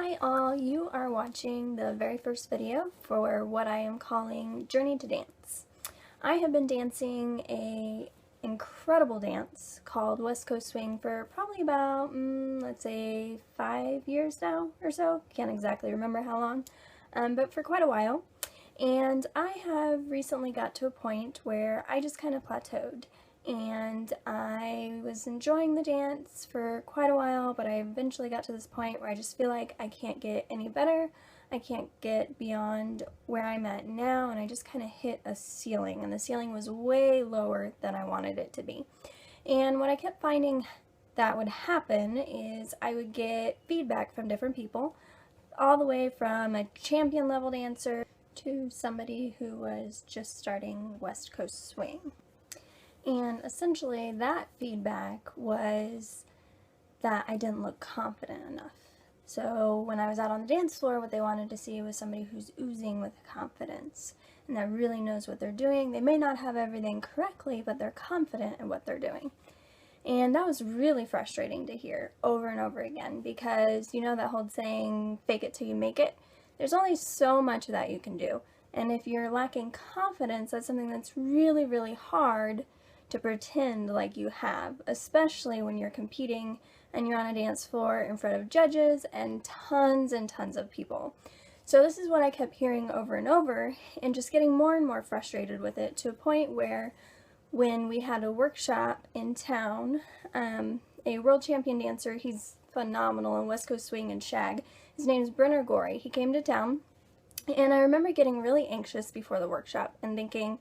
Hi all, you are watching the very first video for what I am calling Journey to Dance. I have been dancing a incredible dance called West Coast Swing for probably about, let's say 5 years now or so. Can't exactly remember how long, but for quite a while. And I have recently got to a point where I just kind of plateaued. And I was enjoying the dance for quite a while, but I eventually got to this point where I just feel like I can't get any better. I can't get beyond where I'm at now, and I just kind of hit a ceiling, and the ceiling was way lower than I wanted it to be. And what I kept finding that would happen is I would get feedback from different people, all the way from a champion level dancer to somebody who was just starting West Coast Swing. And essentially that feedback was that I didn't look confident enough. So when I was out on the dance floor, what they wanted to see was somebody who's oozing with confidence and that really knows what they're doing. They may not have everything correctly, but they're confident in what they're doing. And that was really frustrating to hear over and over again because you know that whole saying, fake it till you make it? There's only so much of that you can do. And if you're lacking confidence, that's something that's really, really hard to pretend like you have, especially when you're competing and you're on a dance floor in front of judges and tons of people. So this is what I kept hearing over and over and just getting more and more frustrated with it to a point where when we had a workshop in town, a world champion dancer, he's phenomenal in West Coast Swing and Shag, his name is Brenner Gorey, he came to town, and I remember getting really anxious before the workshop and thinking,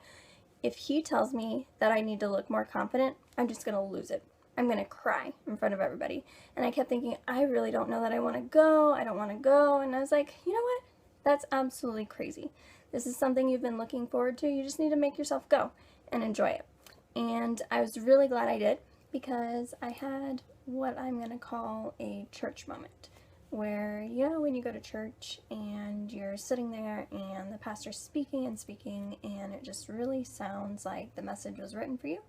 if he tells me that I need to look more confident, I'm just going to lose it. I'm going to cry in front of everybody. And I kept thinking, I really don't know that I want to go. I don't want to go. And I was like, you know what? That's absolutely crazy. This is something you've been looking forward to. You just need to make yourself go and enjoy it. And I was really glad I did because I had what I'm going to call a church moment. Where, you know, when you go to church and you're sitting there and the pastor's speaking and it just really sounds like the message was written for you.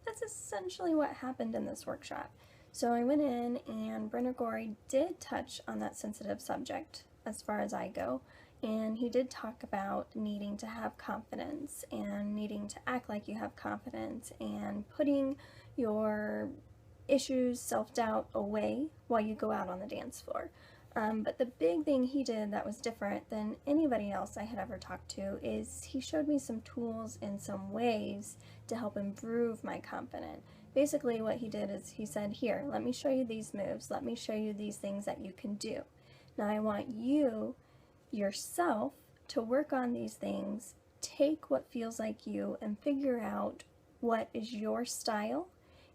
That's essentially what happened in this workshop. So I went in and Brenner Gorey did touch on that sensitive subject as far as I go, and he did talk about needing to have confidence and needing to act like you have confidence and putting your issues, self-doubt away while you go out on the dance floor. But the big thing he did that was different than anybody else I had ever talked to is he showed me some tools and some ways to help improve my confidence. Basically what he did is he said, here, let me show you these moves, let me show you these things that you can do. Now I want you, yourself, to work on these things, take what feels like you and figure out what is your style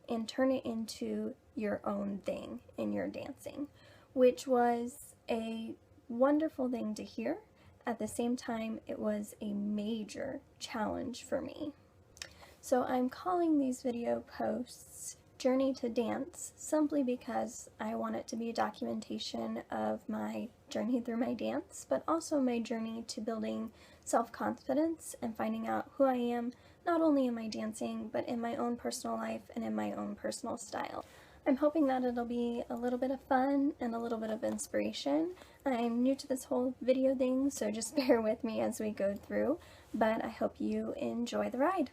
and turn it into your own thing in your dancing, which was a wonderful thing to hear. At the same time, it was a major challenge for me. So I'm calling these video posts Journey to Dance simply because I want it to be a documentation of my journey through my dance, but also my journey to building self-confidence and finding out who I am, not only in my dancing, but in my own personal life and in my own personal style. I'm hoping that it'll be a little bit of fun and a little bit of inspiration. I'm new to this whole video thing, so just bear with me as we go through, but I hope you enjoy the ride.